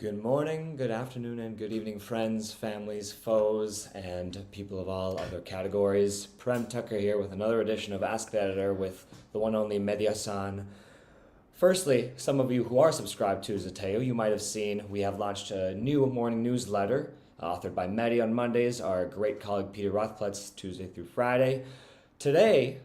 Good morning, good afternoon, and good evening, friends, families, foes, and people of all other categories. Prem Tucker here with another edition of Ask the Editor with the one only Mehdi. Firstly, some of you who are subscribed to Zateo, you might have seen we have launched a new morning newsletter authored by Mehdi on Mondays, our great colleague Peter Rothpletz Tuesday through Friday. Today,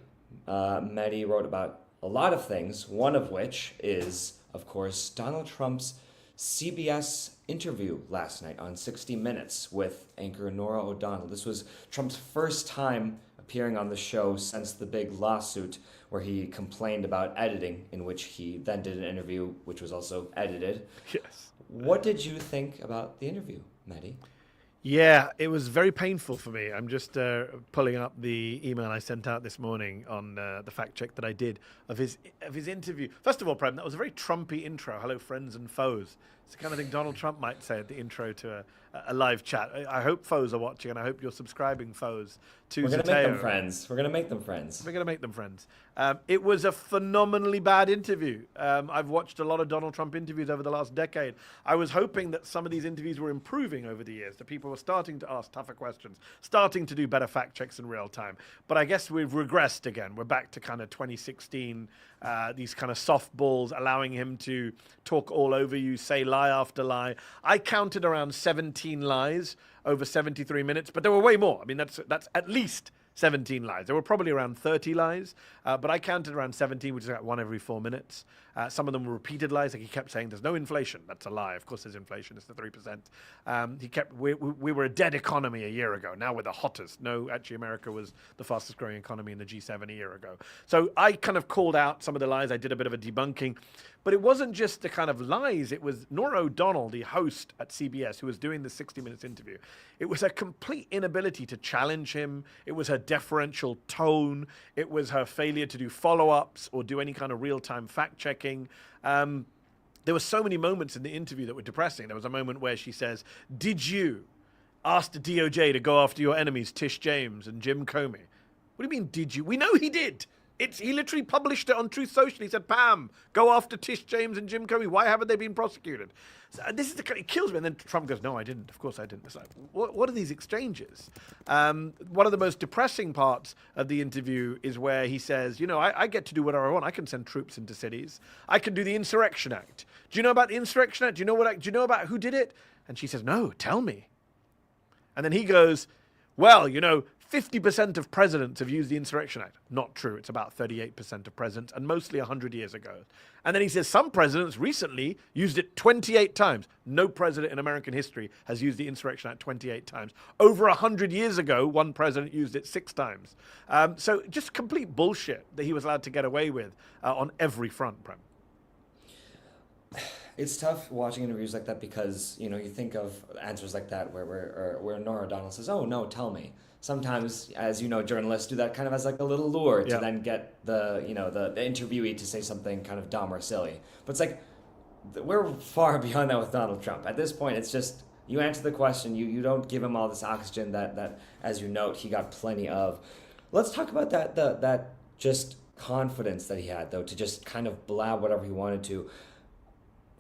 Mehdi wrote about a lot of things, one of which is, of course, Donald Trump's CBS interview last night on 60 Minutes with anchor Norah O'Donnell. This was Trump's first time appearing on the show since the big lawsuit where he complained about editing, in which he then did an interview which was also edited. Yes. What did you think about the interview, Mehdi? Yeah, it was very painful for me. I'm just pulling up the email I sent out this morning on the fact check that I did of his interview. First of all, Prem, that was a very Trumpy intro. Hello, friends and foes. It's the kind of thing Donald Trump might say at the intro to a live chat. I hope foes are watching, and I hope you're subscribing, foes, to We're going to make Zateo. them friends. We're going to make them friends. We're going to make them friends. It was a phenomenally bad interview. I've watched a lot of Donald Trump interviews over the last decade. I was hoping that some of these interviews were improving over the years, that people were starting to ask tougher questions, starting to do better fact checks in real time. But I guess we've regressed again. We're back to kind of 2016, these kind of softballs, allowing him to talk all over you, say lie after lie. I counted around 17 lies over 73 minutes, but there were way more. I mean, that's at least 17 lies. There were probably around 30 lies, but I counted around 17, which is about one every 4 minutes. Some of them were repeated lies. Like he kept saying, there's no inflation. That's a lie. Of course, there's inflation. It's the 3%. We were a dead economy a year ago. Now we're the hottest. No, actually, America was the fastest growing economy in the G7 a year ago. So I kind of called out some of the lies. I did a bit of a debunking. But it wasn't just the kind of lies. It was Norah O'Donnell, the host at CBS, who was doing the 60 Minutes interview. It was a complete inability to challenge him. It was her deferential tone. It was her failure to do follow-ups or do any kind of real-time fact-checking. There were so many moments in the interview that were depressing. There was a moment where she says, "Did you ask the DOJ to go after your enemies, Tish James and Jim Comey?" What do you mean, did you? We know he did. He literally published it on Truth Social. He said, "Pam, go after Tish James and Jim Comey. Why haven't they been prosecuted?" So this is it kills me. And then Trump goes, "No, I didn't. Of course I didn't." It's like, what are these exchanges? One of the most depressing parts of the interview is where he says, I get to do whatever I want. I can send troops into cities. I can do the Insurrection Act. Do you know about the Insurrection Act? Do you know about who did it? And she says, "No, tell me." And then he goes, "Well, 50% of presidents have used the Insurrection Act." Not true. It's about 38% of presidents, and mostly 100 years ago. And then he says some presidents recently used it 28 times. No president in American history has used the Insurrection Act 28 times. Over 100 years ago, one president used it 6 times. So just complete bullshit that he was allowed to get away with on every front, Prem. It's tough watching interviews like that because, you think of answers like that where Norah O'Donnell says, "Oh, no, tell me." Sometimes, as you know, journalists do that kind of as like a little lure to then get the interviewee to say something kind of dumb or silly. But it's like, we're far beyond that with Donald Trump. At this point, it's just, you answer the question, you don't give him all this oxygen that as you note, he got plenty of. Let's talk about that just confidence that he had, though, to just kind of blab whatever he wanted to.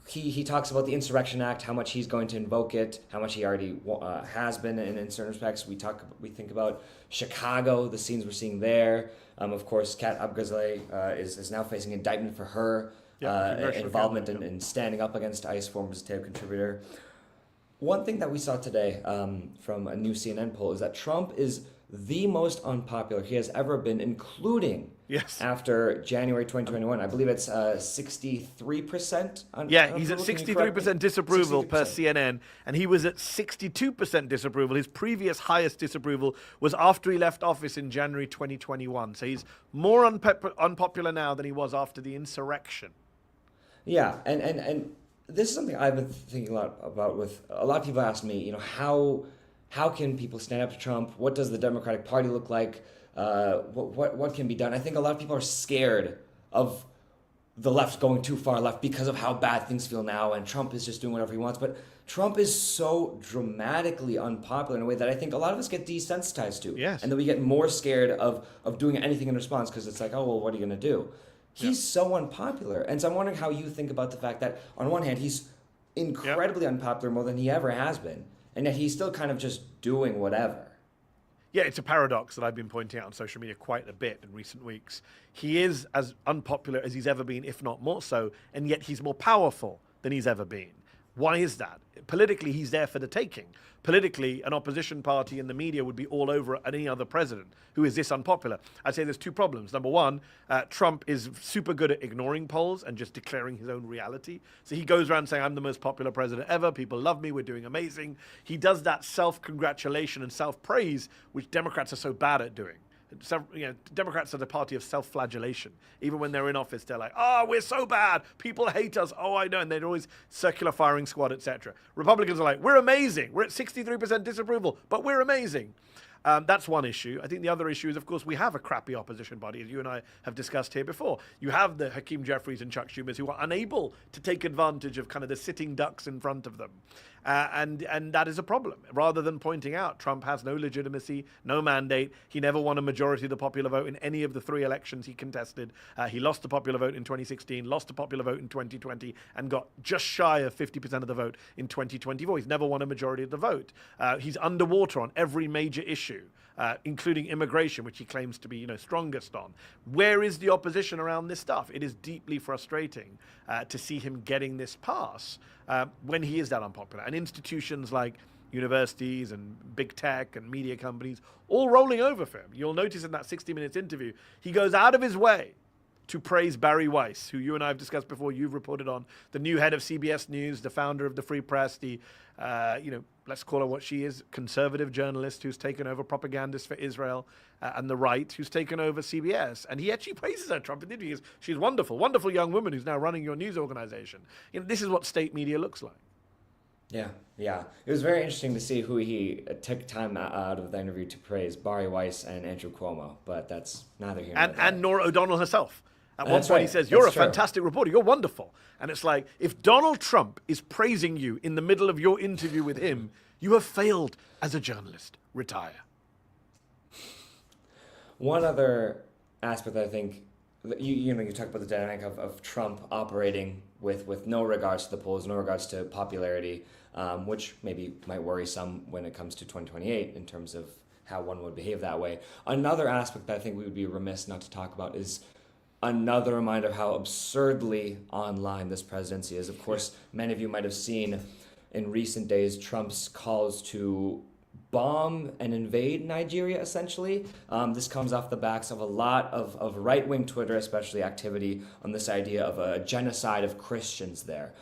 He talks about the Insurrection Act, how much he's going to invoke it, how much he already has been in certain respects. We think about Chicago, the scenes we're seeing there. Of course, Kat Abgazaleh is now facing indictment for her involvement in standing up against ICE, former Zateo contributor. One thing that we saw today from a new CNN poll is that Trump is the most unpopular he has ever been, including after January 2021. I believe it's 63%. He's at 63% disapproval 60%. Per CNN, and he was at 62% disapproval. His previous highest disapproval was after he left office in January 2021. So he's more unpopular now than he was after the insurrection. Yeah, and this is something I've been thinking a lot about. With a lot of people ask me, how can people stand up to Trump? What does the Democratic Party look like? What can be done? I think a lot of people are scared of the left going too far left because of how bad things feel now, and Trump is just doing whatever he wants. But Trump is so dramatically unpopular in a way that I think a lot of us get desensitized to. Yes. And then we get more scared of doing anything in response because it's like, oh, well, what are you going to do? He's so unpopular. And so I'm wondering how you think about the fact that, on one hand, he's incredibly unpopular, more than he ever has been. And yet he's still kind of just doing whatever. Yeah, it's a paradox that I've been pointing out on social media quite a bit in recent weeks. He is as unpopular as he's ever been, if not more so, and yet he's more powerful than he's ever been. Why is that? Politically, he's there for the taking. Politically, an opposition party and the media would be all over any other president who is this unpopular. I'd say there's two problems. Number one, Trump is super good at ignoring polls and just declaring his own reality. So he goes around saying, I'm the most popular president ever. People love me. We're doing amazing. He does that self-congratulation and self-praise, which Democrats are so bad at doing. Democrats are the party of self-flagellation. Even when they're in office, they're like, oh, we're so bad. People hate us. Oh, I know. And they're always circular firing squad, etc. Republicans are like, we're amazing. We're at 63% disapproval, but we're amazing. That's one issue. I think the other issue is, of course, we have a crappy opposition body, as you and I have discussed here before. You have the Hakeem Jeffries and Chuck Schumers who are unable to take advantage of kind of the sitting ducks in front of them. And that is a problem. Rather than pointing out Trump has no legitimacy, no mandate, he never won a majority of the popular vote in any of the 3 elections he contested. He lost the popular vote in 2016, lost the popular vote in 2020, and got just shy of 50% of the vote in 2024. He's never won a majority of the vote. He's underwater on every major issue, including immigration, which he claims to be, strongest on. Where is the opposition around this stuff? It is deeply frustrating to see him getting this pass when he is that unpopular. And institutions like universities and big tech and media companies all rolling over for him. You'll notice in that 60 Minutes interview, he goes out of his way to praise Barry Weiss, who you and I have discussed before, you've reported on, the new head of CBS News, the founder of the Free Press, the, let's call her what she is, conservative journalist who's taken over propagandist for Israel and the right, who's taken over CBS. And he actually praises her, Trump, in the interview. She's wonderful, wonderful young woman who's now running your news organization. This is what state media looks like. Yeah. It was very interesting to see who he took time out of the interview to praise, Barry Weiss and Andrew Cuomo, but that's neither here nor there. And Nora O'Donnell herself. At one point he says, you're a fantastic reporter, you're wonderful. And it's like, if Donald Trump is praising you in the middle of your interview with him, you have failed as a journalist. Retire. One other aspect that I think, you talk about the dynamic of Trump operating with no regards to the polls, no regards to popularity, which maybe might worry some when it comes to 2028 in terms of how one would behave that way. Another aspect that I think we would be remiss not to talk about is another reminder of how absurdly online this presidency is. Of course, many of you might have seen in recent days Trump's calls to bomb and invade Nigeria, essentially. This comes off the backs of a lot of right-wing Twitter, especially activity on this idea of a genocide of Christians there.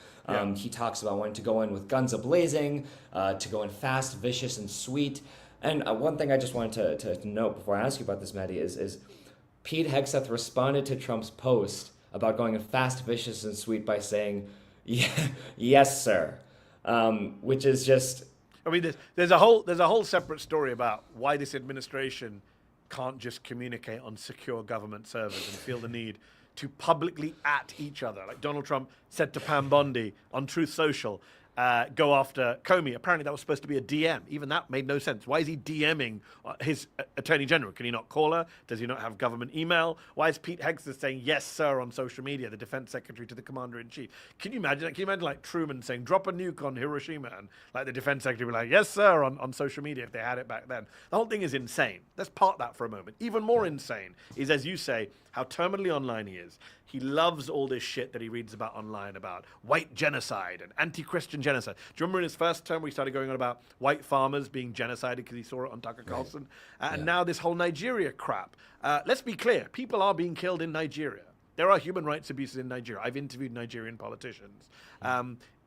He talks about wanting to go in with guns a-blazing, to go in fast, vicious, and sweet. And one thing I just wanted to note before I ask you about this, Mehdi, is Pete Hegseth responded to Trump's post about going in fast, vicious, and sweet by saying, yes, sir, which is just... I mean, there's a whole separate story about why this administration can't just communicate on secure government servers and feel the need to publicly at each other. Like Donald Trump said to Pam Bondi on Truth Social, go after Comey. Apparently that was supposed to be a DM. Even that made no sense. Why is he DMing his attorney general? Can he not call her? Does he not have government email? Why is Pete Hegseth saying yes, sir, on social media, the defense secretary to the commander in chief? Can you imagine that? Can you imagine like Truman saying, drop a nuke on Hiroshima? And like the defense secretary would be like, yes, sir, on social media if they had it back then. The whole thing is insane. Let's park that for a moment. Even more insane is, as you say, how terminally online he is. He loves all this shit that he reads about online about white genocide and anti-Christian genocide. Do you remember in his first term we started going on about white farmers being genocided because he saw it on Tucker Carlson? And now this whole Nigeria crap. Let's be clear. People are being killed in Nigeria. There are human rights abuses in Nigeria. I've interviewed Nigerian politicians.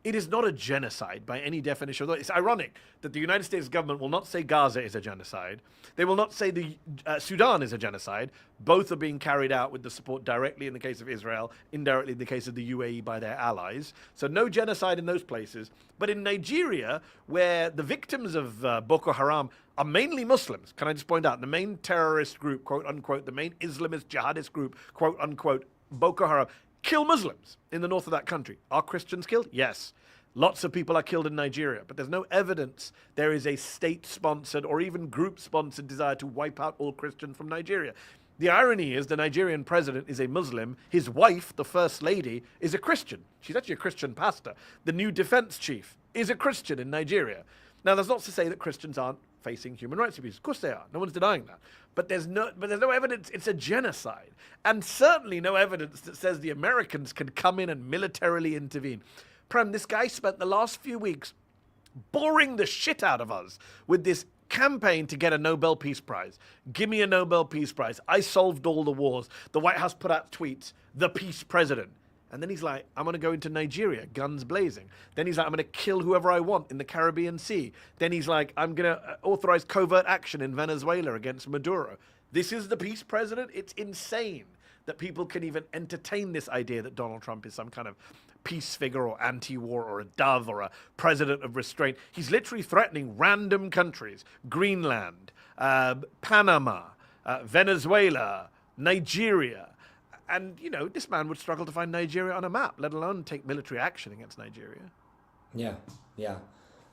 It is not a genocide by any definition. It's ironic that the United States government will not say Gaza is a genocide. They will not say the Sudan is a genocide. Both are being carried out with the support directly in the case of Israel, indirectly in the case of the UAE by their allies. So no genocide in those places. But in Nigeria, where the victims of Boko Haram are mainly Muslims, can I just point out, the main terrorist group, quote unquote, the main Islamist jihadist group, quote unquote, Boko Haram, kill Muslims in the north of that country. Are Christians killed? Yes. Lots of people are killed in Nigeria, but there's no evidence there is a state-sponsored or even group-sponsored desire to wipe out all Christians from Nigeria. The irony is the Nigerian president is a Muslim. His wife, the first lady, is a Christian. She's actually a Christian pastor. The new defense chief is a Christian in Nigeria. Now, that's not to say that Christians aren't facing human rights abuse. Of course they are. No one's denying that. But there's no evidence it's a genocide. And certainly no evidence that says the Americans can come in and militarily intervene. Prem, this guy spent the last few weeks boring the shit out of us with this campaign to get a Nobel Peace Prize. Give me a Nobel Peace Prize. I solved all the wars. The White House put out tweets, the peace president. And then he's like, I'm going to go into Nigeria, guns blazing. Then he's like, I'm going to kill whoever I want in the Caribbean Sea. Then he's like, I'm going to authorize covert action in Venezuela against Maduro. This is the peace president? It's insane that people can even entertain this idea that Donald Trump is some kind of peace figure or anti-war or a dove or a president of restraint. He's literally threatening random countries, Greenland, Panama, Venezuela, Nigeria. And, you know, this man would struggle to find Nigeria on a map, let alone take military action against Nigeria. Yeah, yeah.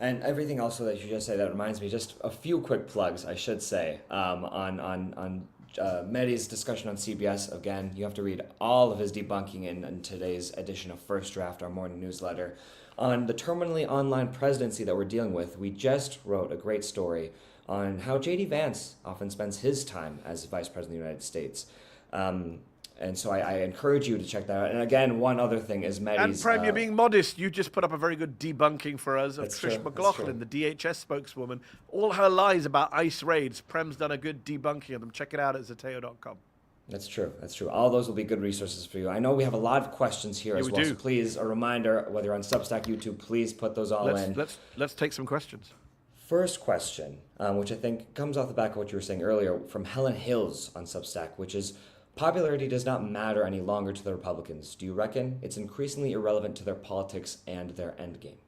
And everything also that you just said, that reminds me, just a few quick plugs, I should say, on Mehdi's discussion on CBS. Again, you have to read all of his debunking in today's edition of First Draft, our morning newsletter. On the terminally online presidency that we're dealing with, we just wrote a great story on how J.D. Vance often spends his time as Vice President of the United States. And so I encourage you to check that out. And again, one other thing is Mehdi's... And Prem, you're being modest. You just put up a very good debunking for us of Trish true, McLaughlin, the DHS spokeswoman. All her lies about ICE raids. Prem's done a good debunking of them. Check it out at Zateo.com. That's true. That's true. All those will be good resources for you. I know we have a lot of questions here as well. So please, a reminder, whether you're on Substack, YouTube, please put those all in. Let's take some questions. First question, which I think comes off the back of what you were saying earlier, from Helen Hills on Substack, which is, popularity does not matter any longer to the Republicans. Do you reckon it's increasingly irrelevant to their politics and their endgame?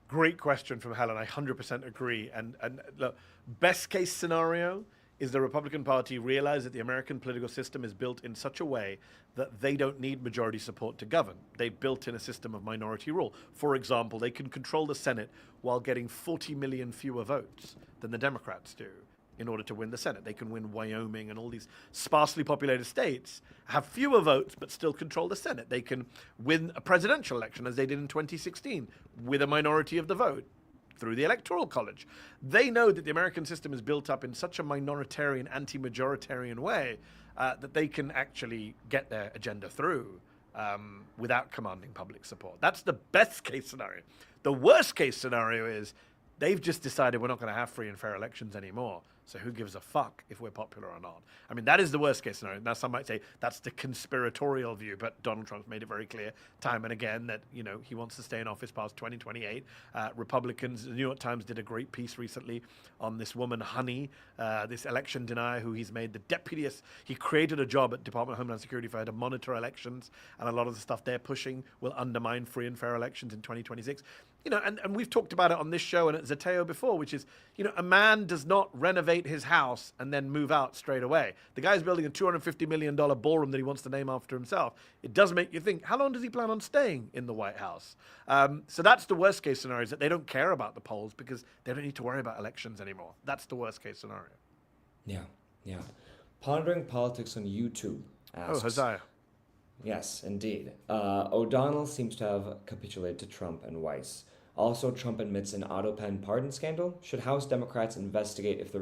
Great question from Helen. I 100% agree. And look, best case scenario is the Republican Party realize that the American political system is built in such a way that they don't need majority support to govern. They've built in a system of minority rule. For example, they can control the Senate while getting 40 million fewer votes than the Democrats do in order to win the Senate. They can win Wyoming and all these sparsely populated states, have fewer votes, but still control the Senate. They can win a presidential election, as they did in 2016, with a minority of the vote through the Electoral College. They know that the American system is built up in such a minoritarian, anti-majoritarian way that they can actually get their agenda through without commanding public support. That's the best case scenario. The worst case scenario is they've just decided we're not going to have free and fair elections anymore. So who gives a fuck if we're popular or not? I mean, that is the worst case scenario. Now, some might say that's the conspiratorial view, but Donald Trump's made it very clear time and again that, you know, he wants to stay in office past 2028. Republicans, the New York Times did a great piece recently on this woman, Honey, this election denier who he's made the deputiest. He created a job at Department of Homeland Security for her to monitor elections, and a lot of the stuff they're pushing will undermine free and fair elections in 2026. You know, and we've talked about it on this show and at Zateo before, which is, you know, a man does not renovate his house and then move out straight away. The guy's building a $250 million ballroom that he wants to name after himself. It does make you think, how long does he plan on staying in the White House? So that's the worst case scenario, is that they don't care about the polls because they don't need to worry about elections anymore. That's the worst case scenario. Yeah, yeah. Pondering Politics on YouTube asks... Oh, Hosea. Yes, indeed. O'Donnell seems to have capitulated to Trump and Weiss. Also, Trump admits an auto-pen pardon scandal. Should House Democrats investigate if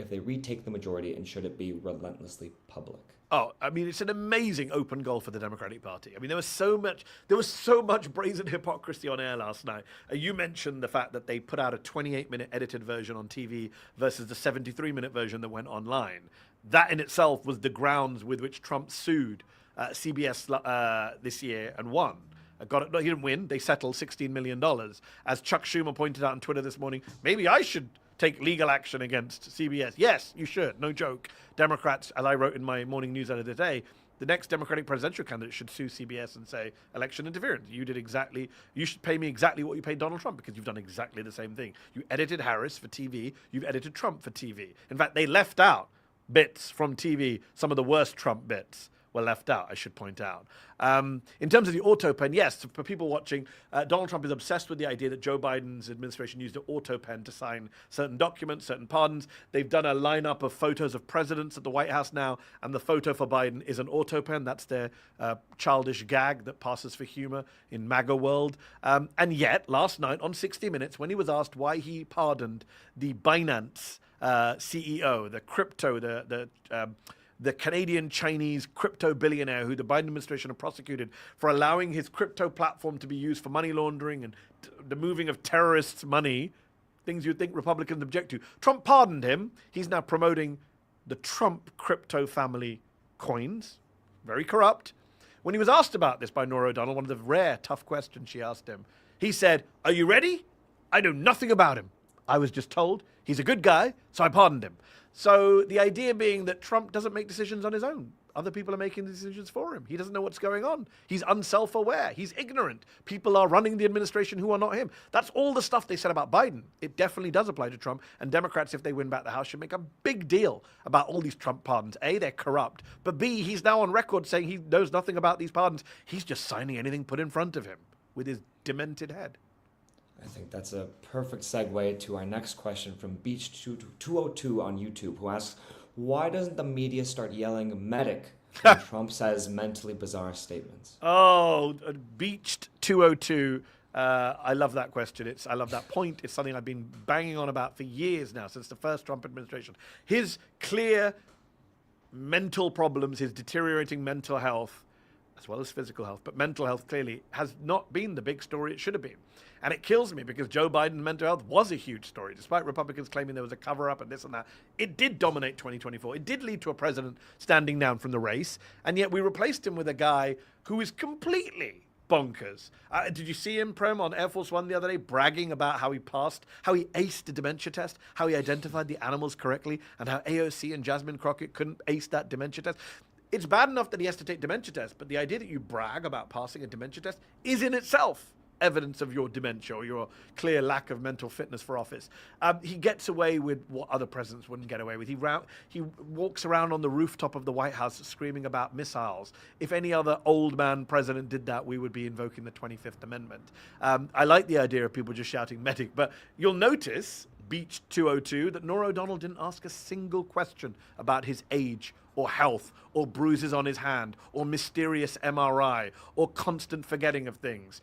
they retake the majority, and should it be relentlessly public? Oh, I mean, it's an amazing open goal for the Democratic Party. I mean, there was so much brazen hypocrisy on air last night. You mentioned the fact that they put out a 28-minute edited version on TV versus the 73-minute version that went online. That in itself was the grounds with which Trump sued CBS this year and won. No, he didn't win. They settled $16 million. As Chuck Schumer pointed out on Twitter this morning, maybe I should take legal action against CBS. Yes, you should. No joke. Democrats, as I wrote in my morning newsletter today, the next Democratic presidential candidate should sue CBS and say, election interference. You should pay me exactly what you paid Donald Trump because you've done exactly the same thing. You edited Harris for TV. You've edited Trump for TV. In fact, they left out bits from TV, some of the worst Trump bits, were left out, I should point out. In terms of the auto pen, yes, for people watching, Donald Trump is obsessed with the idea that Joe Biden's administration used an auto pen to sign certain documents, certain pardons. They've done a lineup of photos of presidents at the White House now, and the photo for Biden is an auto pen. That's their childish gag that passes for humor in MAGA world. And yet, last night on 60 Minutes, when he was asked why he pardoned the Binance CEO, the crypto, the Canadian-Chinese crypto billionaire who the Biden administration have prosecuted for allowing his crypto platform to be used for money laundering and the moving of terrorists' money, things you'd think Republicans object to. Trump pardoned him. He's now promoting the Trump crypto family coins. Very corrupt. When he was asked about this by Norah O'Donnell, one of the rare tough questions she asked him, he said, "Are you ready? I know nothing about him. I was just told he's a good guy, so I pardoned him." So the idea being that Trump doesn't make decisions on his own. Other people are making the decisions for him. He doesn't know what's going on. He's unself-aware. He's ignorant. People are running the administration who are not him. That's all the stuff they said about Biden. It definitely does apply to Trump. And Democrats, if they win back the House, should make a big deal about all these Trump pardons. A, they're corrupt. But B, he's now on record saying he knows nothing about these pardons. He's just signing anything put in front of him with his demented head. I think that's a perfect segue to our next question from Beach202 on YouTube, who asks, why doesn't the media start yelling medic when Trump says mentally bizarre statements? Oh, Beached 202. I love that question. I love that point. It's something I've been banging on about for years now, since the first Trump administration. His clear mental problems, his deteriorating mental health, as well as physical health, but mental health clearly has not been the big story it should have been. And it kills me because Joe Biden's mental health was a huge story. Despite Republicans claiming there was a cover-up and this and that, it did dominate 2024. It did lead to a president standing down from the race, and yet we replaced him with a guy who is completely bonkers. Did you see him, Prem, on Air Force One the other day, bragging about how he aced the dementia test, how he identified the animals correctly, and how AOC and Jasmine Crockett couldn't ace that dementia test? It's bad enough that he has to take dementia tests, but the idea that you brag about passing a dementia test is in itself evidence of your dementia or your clear lack of mental fitness for office. He gets away with what other presidents wouldn't get away with. He walks around on the rooftop of the White House screaming about missiles. If any other old man president did that, we would be invoking the 25th Amendment. I like the idea of people just shouting medic, but you'll notice, Beach 202, that Norah O'Donnell didn't ask a single question about his age or health or bruises on his hand or mysterious MRI or constant forgetting of things.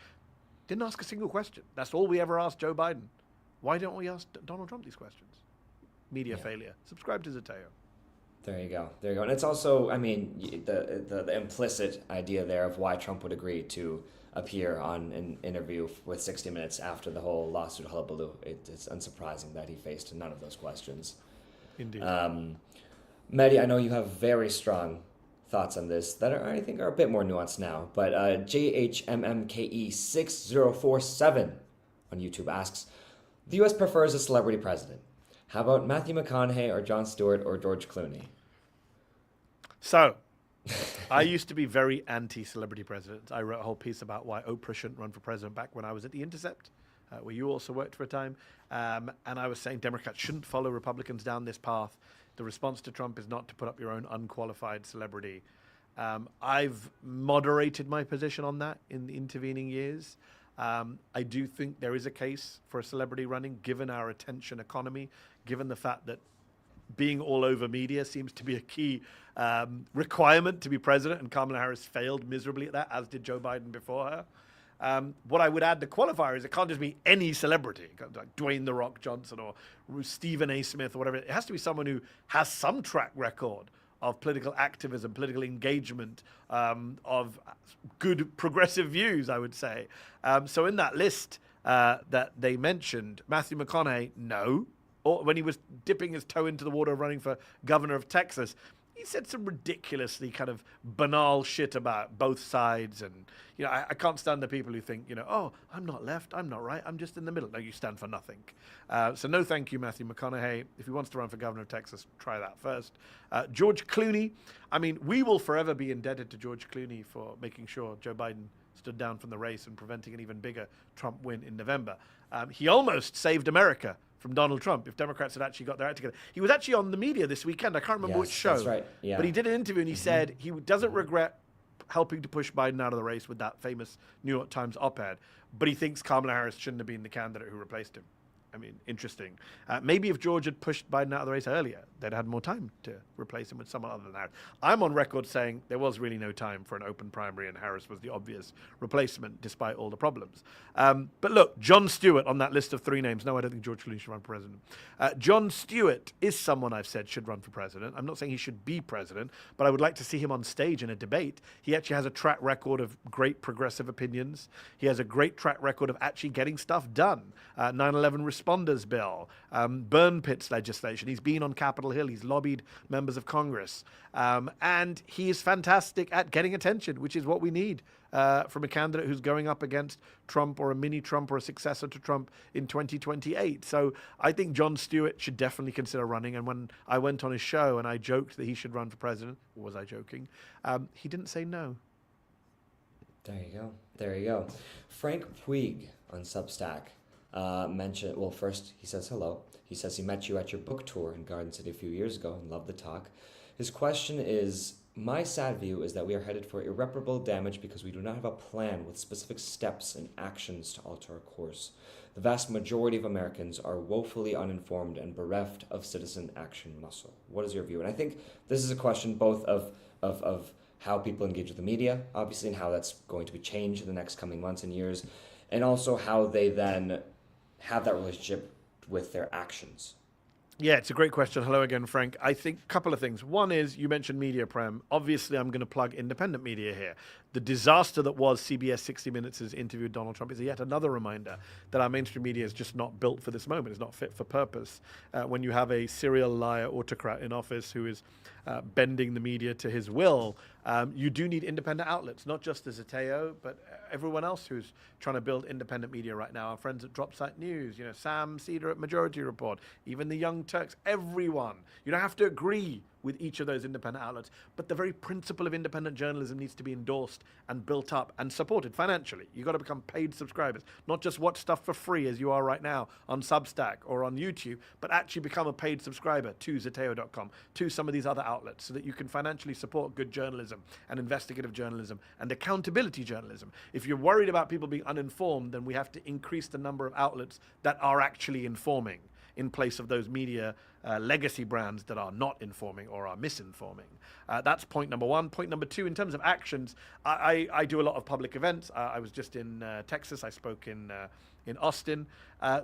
Didn't ask a single question. That's all we ever asked Joe Biden. Why don't we ask Donald Trump these questions? Media failure. Subscribe to Zateo. There you go. There you go. And it's also, I mean, the implicit idea there of why Trump would agree to appear on an interview with 60 Minutes after the whole lawsuit hullabaloo. It's unsurprising that he faced none of those questions. Indeed. Mehdi, I know you have very strong thoughts on this that I think are a bit more nuanced now, but JHMMKE6047 on YouTube asks, the U.S. prefers a celebrity president. How about Matthew McConaughey or Jon Stewart or George Clooney? So, I used to be very anti-celebrity presidents. I wrote a whole piece about why Oprah shouldn't run for president back when I was at The Intercept, where you also worked for a time. And I was saying Democrats shouldn't follow Republicans down this path. The response to Trump is not to put up your own unqualified celebrity. I've moderated my position on that in the intervening years. I do think there is a case for a celebrity running, given our attention economy, given the fact that being all over media seems to be a key requirement to be president, and Kamala Harris failed miserably at that, as did Joe Biden before her. What I would add, the qualifier is it can't just be any celebrity, like Dwayne "The Rock" Johnson or Stephen A. Smith or whatever. It has to be someone who has some track record of political activism, political engagement, of good progressive views, I would say. So in that list that they mentioned, Matthew McConaughey, no. Or when he was dipping his toe into the water running for governor of Texas, he said some ridiculously kind of banal shit about both sides. And, you know, I can't stand the people who think, you know, oh, I'm not left, I'm not right, I'm just in the middle. No, you stand for nothing. So no thank you, Matthew McConaughey. If he wants to run for governor of Texas, try that first. George Clooney. I mean, we will forever be indebted to George Clooney for making sure Joe Biden stood stood down from the race and preventing an even bigger Trump win in November. He almost saved America from Donald Trump if Democrats had actually got their act together. He was actually on the media this weekend. I can't remember which show. That's right. Yeah. But he did an interview and he said he doesn't regret helping to push Biden out of the race with that famous New York Times op-ed, but he thinks Kamala Harris shouldn't have been the candidate who replaced him. I mean, interesting. Maybe if George had pushed Biden out of the race earlier, they'd had more time to replace him with someone other than Harris. I'm on record saying there was really no time for an open primary, and Harris was the obvious replacement, despite all the problems. But look, Jon Stewart on that list of 3 names. No, I don't think George Clooney should run for president. Jon Stewart is someone I've said should run for president. I'm not saying he should be president, but I would like to see him on stage in a debate. He actually has a track record of great progressive opinions. He has a great track record of actually getting stuff done. 9/11 responders bill, burn pits legislation. He's been on Capitol Hill. He's lobbied members of Congress. And he is fantastic at getting attention, which is what we need from a candidate who's going up against Trump or a mini Trump or a successor to Trump in 2028. So I think Jon Stewart should definitely consider running. And when I went on his show and I joked that he should run for president, or was I joking? He didn't say no. There you go. There you go. Frank Puig on Substack mentioned, well, first he says hello. He says he met you at your book tour in Garden City a few years ago and loved the talk. His question is, my sad view is that we are headed for irreparable damage because we do not have a plan with specific steps and actions to alter our course. The vast majority of Americans are woefully uninformed and bereft of citizen action muscle. What is your view? And I think this is a question both of how people engage with the media, obviously, and how that's going to be changed in the next coming months and years, and also how they then have that relationship with their actions. Yeah, it's a great question. Hello again, Frank. I think a couple of things. One is, you mentioned media, Prem. Obviously, I'm going to plug independent media here. The disaster that was CBS 60 Minutes' interview with Donald Trump is yet another reminder that our mainstream media is just not built for this moment. It's not fit for purpose. When you have a serial liar autocrat in office who is bending the media to his will, you do need independent outlets, not just the Zateo, but everyone else who's trying to build independent media right now. Our friends at Dropsite News, Sam Cedar at Majority Report, even the Young Turks, everyone. You don't have to agree with each of those independent outlets, but the very principle of independent journalism needs to be endorsed and built up and supported financially. You've got to become paid subscribers, not just watch stuff for free as you are right now on Substack or on YouTube, but actually become a paid subscriber to Zateo.com, to some of these other outlets, so that you can financially support good journalism and investigative journalism and accountability journalism. If you're worried about people being uninformed, then we have to increase the number of outlets that are actually informing, in place of those media legacy brands that are not informing or are misinforming. That's point number one. Point number two, in terms of actions, I do a lot of public events. I was just in Texas. I spoke in Austin.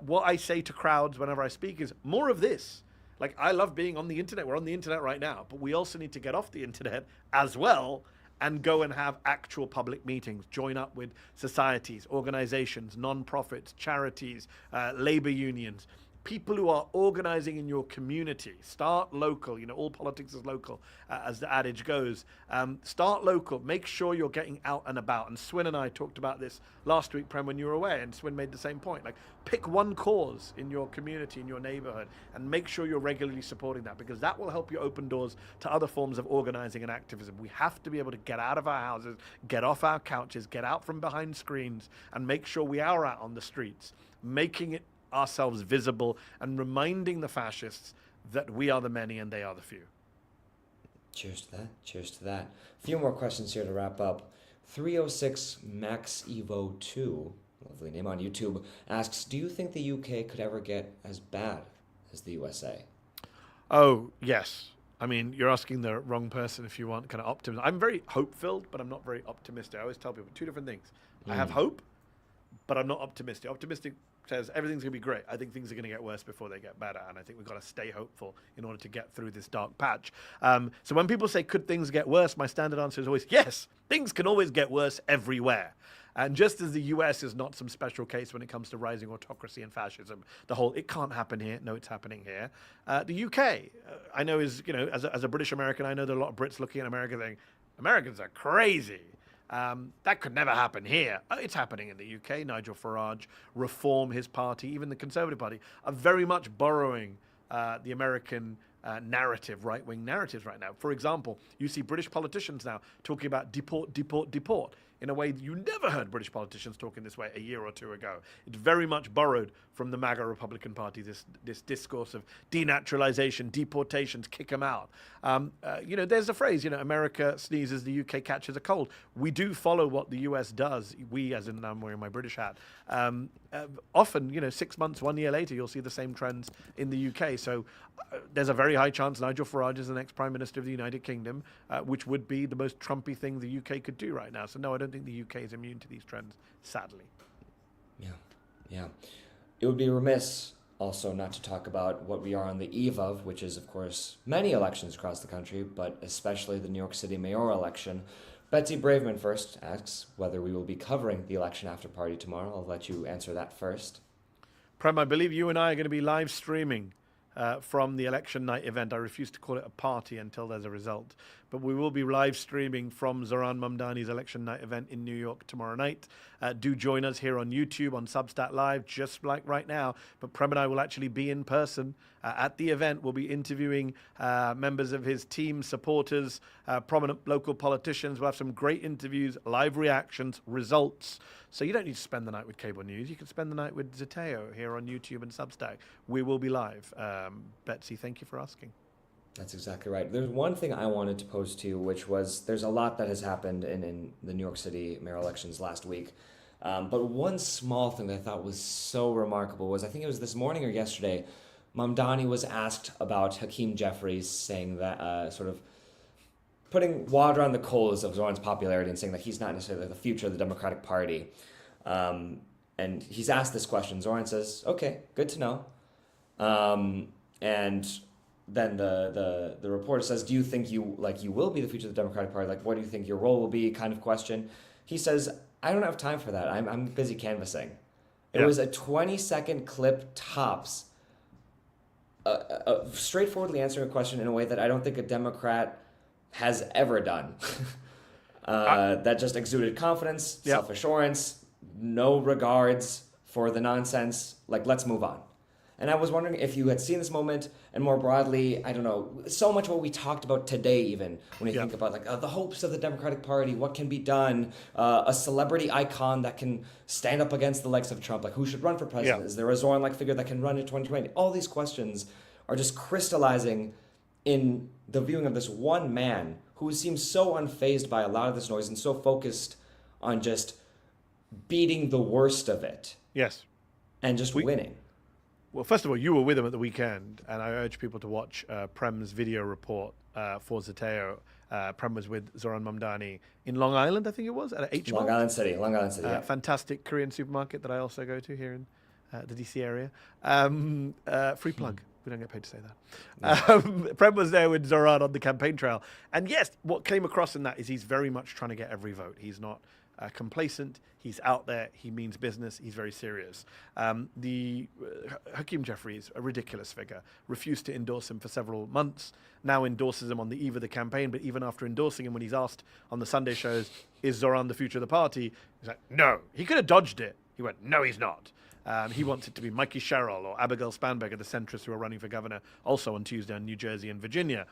What I say to crowds whenever I speak is more of this. Like, I love being on the internet. We're on the internet right now, but we also need to get off the internet as well and go and have actual public meetings, join up with societies, organizations, non-profits, charities, labor unions, people who are organizing in your community. Start local. All politics is local, as the adage goes. Start local. Make sure you're getting out and about. And Swin and I talked about this last week, Prem, when you were away, and Swin made the same point. Like, pick one cause in your community, in your neighborhood, and make sure you're regularly supporting that, because that will help you open doors to other forms of organizing and activism. We have to be able to get out of our houses, get off our couches, get out from behind screens, and make sure we are out on the streets, making it ourselves visible and reminding the fascists that we are the many and they are the few. Cheers to that. Cheers to that. A few more questions here to wrap up. 306 Max Evo 2, lovely name on YouTube, asks, do you think the UK could ever get as bad as the USA? Oh, yes. I mean, you're asking the wrong person if you want kind of optimism. I'm very hope-filled, but I'm not very optimistic. I always tell people two different things. I have hope, but I'm not optimistic. Optimistic says everything's going to be great. I think things are going to get worse before they get better, and I think we've got to stay hopeful in order to get through this dark patch. So when people say, could things get worse, my standard answer is always, yes, things can always get worse everywhere. And just as the US is not some special case when it comes to rising autocracy and fascism, the whole, it can't happen here, no, it's happening here. The UK, I know is, as a British American, I know there are a lot of Brits looking at America saying, Americans are crazy. That could never happen here. It's happening in the UK. Nigel Farage, Reform, his party, even the Conservative Party, are very much borrowing the American narrative, right-wing narratives right now. For example, you see British politicians now talking about deport, deport, deport. in a way that you never heard British politicians talking this way a year or two ago. It's very much borrowed from the MAGA Republican Party, this discourse of denaturalization, deportations, kick them out. There's a phrase, America sneezes, the UK catches a cold. We do follow what the US does. We, as in I'm wearing my British hat. Often, 6 months, 1 year later, you'll see the same trends in the UK. So there's a very high chance Nigel Farage is the next Prime Minister of the United Kingdom, which would be the most Trumpy thing the UK could do right now. So no, I don't think the UK is immune to these trends, sadly. Yeah. It would be remiss also not to talk about what we are on the eve of, which is, of course, many elections across the country, but especially the New York City mayoral election. Betsy Braveman first asks whether we will be covering the election after party tomorrow. I'll let you answer that first. Prem, I believe you and I are going to be live streaming from the election night event. I refuse to call it a party until there's a result. But we will be live streaming from Zoran Mamdani's election night event in New York tomorrow night. Do join us here on YouTube, on Substat Live, just like right now. But Prem and I will actually be in person at the event. We'll be interviewing members of his team, supporters, prominent local politicians. We'll have some great interviews, live reactions, results. So you don't need to spend the night with cable news. You can spend the night with Zateo here on YouTube and Substack. We will be live. Betsy, thank you for asking. That's exactly right. There's one thing I wanted to pose to you, which was there's a lot that has happened in the New York City mayoral elections last week. But one small thing that I thought was so remarkable was, I think it was this morning or yesterday, Mamdani was asked about Hakeem Jeffries, saying that sort of putting water on the coals of Zoran's popularity and saying that he's not necessarily the future of the Democratic Party. And he's asked this question. Zoran says, okay, good to know. And then the reporter says, do you think you will be the future of the Democratic Party? Like, what do you think your role will be? Kind of question. He says, I don't have time for that. I'm busy canvassing. It was a 20-second clip tops, straightforwardly answering a question in a way that I don't think a Democrat has ever done. That just exuded confidence, self-assurance, no regards for the nonsense. Like, let's move on. And I was wondering if you had seen this moment, and more broadly, I don't know, so much what we talked about today, even when you think about the hopes of the Democratic Party, what can be done, a celebrity icon that can stand up against the likes of Trump, like who should run for president? Is there a Zoran-like figure that can run in 2020? All these questions are just crystallizing in the viewing of this one man who seems so unfazed by a lot of this noise and so focused on just beating the worst of it. Yes. And just winning. Well, first of all, you were with him at the weekend, and I urge people to watch Prem's video report for Zateo. Prem was with Zoran Mamdani in Long Island, I think it was, at H Mart. Long Island City, yeah. Fantastic Korean supermarket that I also go to here in the DC area. Free plug. We don't get paid to say that. Prem was there with Zoran on the campaign trail. And yes, what came across in that is he's very much trying to get every vote. He's not complacent. He's out there. He means business. He's very serious. Hakeem Jeffries, a ridiculous figure, refused to endorse him for several months, now endorses him on the eve of the campaign, but even after endorsing him, when he's asked on the Sunday shows, is Zoran the future of the party? He's like, no. He could have dodged it. He went, no, he's not. He wants it to be Mikey Sherrill or Abigail Spanberger, the centrists who are running for governor, also on Tuesday in New Jersey and Virginia.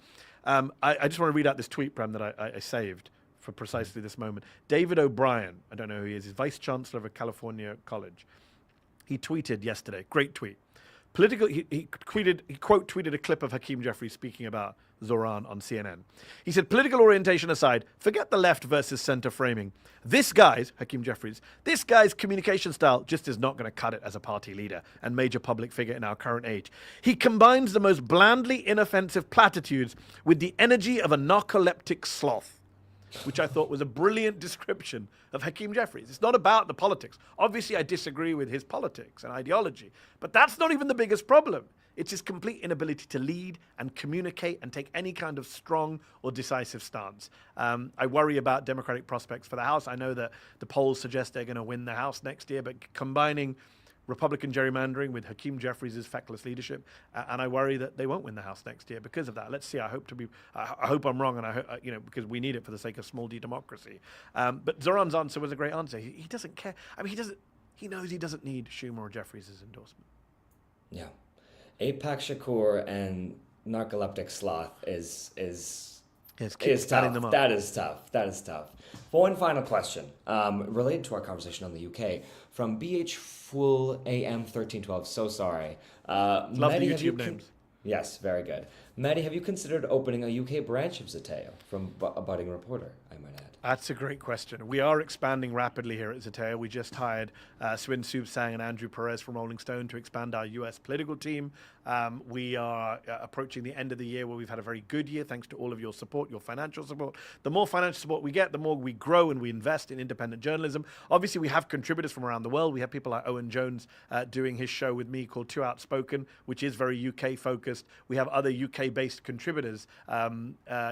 I just want to read out this tweet, Prem, that I saved for precisely this moment. David O'Brien, I don't know who he is, he's Vice Chancellor of a California college. He tweeted yesterday, great tweet. He quote tweeted a clip of Hakeem Jeffries speaking about Zoran on CNN. He said, political orientation aside, forget the left versus center framing. Hakeem Jeffries, this guy's communication style just is not going to cut it as a party leader and major public figure in our current age. He combines the most blandly inoffensive platitudes with the energy of a narcoleptic sloth, which I thought was a brilliant description of Hakeem Jeffries. It's not about the politics. Obviously, I disagree with his politics and ideology, but that's not even the biggest problem. It's his complete inability to lead and communicate and take any kind of strong or decisive stance. I worry about Democratic prospects for the House. I know that the polls suggest they're going to win the House next year, but combining Republican gerrymandering with Hakeem Jeffries' feckless leadership, and I worry that they won't win the House next year because of that. Let's see. I hope I'm wrong, and because we need it for the sake of small d democracy. But Zoran's answer was a great answer. He doesn't care. I mean, he knows he doesn't need Schumer or Jeffries' endorsement. Yeah, Apak Shakur and narcoleptic sloth is Yes, It's adding tough. them up. That is tough. That is tough. For one final question, related to our conversation on the UK, from BH Full AM 1312. So sorry. Love the Mehdi, have you YouTube names. Yes, very good. Mehdi, have you considered opening a UK branch of Zateo? From a budding reporter, I might add. That's a great question. We are expanding rapidly here at Zateo. We just hired Swin Subsang and Andrew Perez from Rolling Stone to expand our US political team. We are approaching the end of the year where we've had a very good year thanks to all of your support, your financial support. The more financial support we get, the more we grow and we invest in independent journalism. Obviously, we have contributors from around the world. We have people like Owen Jones doing his show with me called Too Outspoken, which is very UK focused. We have other UK based contributors,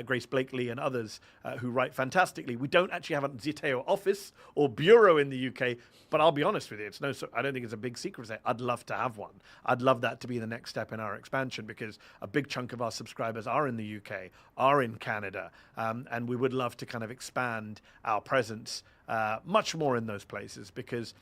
Grace Blakely and others who write fantastically. We don't actually have a Zateo office or bureau in the UK, but I'll be honest with you, I don't think it's a big secret to say I'd love to have one. I'd love that to be the next step in our expansion because a big chunk of our subscribers are in the UK, are in Canada, and we would love to kind of expand our presence much more in those places because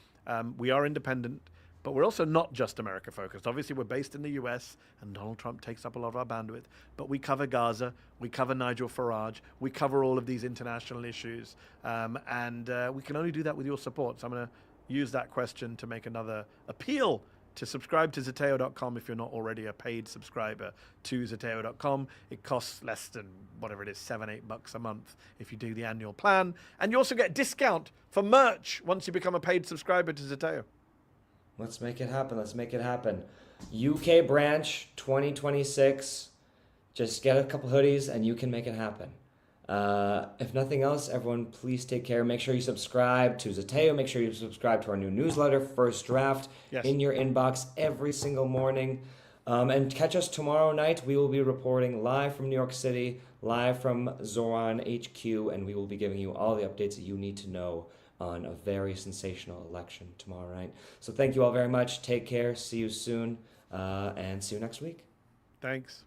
we are independent. But we're also not just America focused. Obviously, we're based in the US, and Donald Trump takes up a lot of our bandwidth. But we cover Gaza, we cover Nigel Farage, we cover all of these international issues, and we can only do that with your support. So I'm going to use that question to make another appeal to subscribe to Zateo.com if you're not already a paid subscriber to Zateo.com. It costs less than whatever it is, $7-8 a month if you do the annual plan. And you also get a discount for merch once you become a paid subscriber to Zateo. Let's make it happen. Let's make it happen. UK branch 2026. Just get a couple hoodies and you can make it happen. If nothing else, everyone, please take care. Make sure you subscribe to Zateo. Make sure you subscribe to our new newsletter, First Draft, in your inbox every single morning. And catch us tomorrow night. We will be reporting live from New York City, live from Zoran HQ, and we will be giving you all the updates that you need to know on a very sensational election tomorrow night. So thank you all very much. Take care. See you soon. And see you next week. Thanks.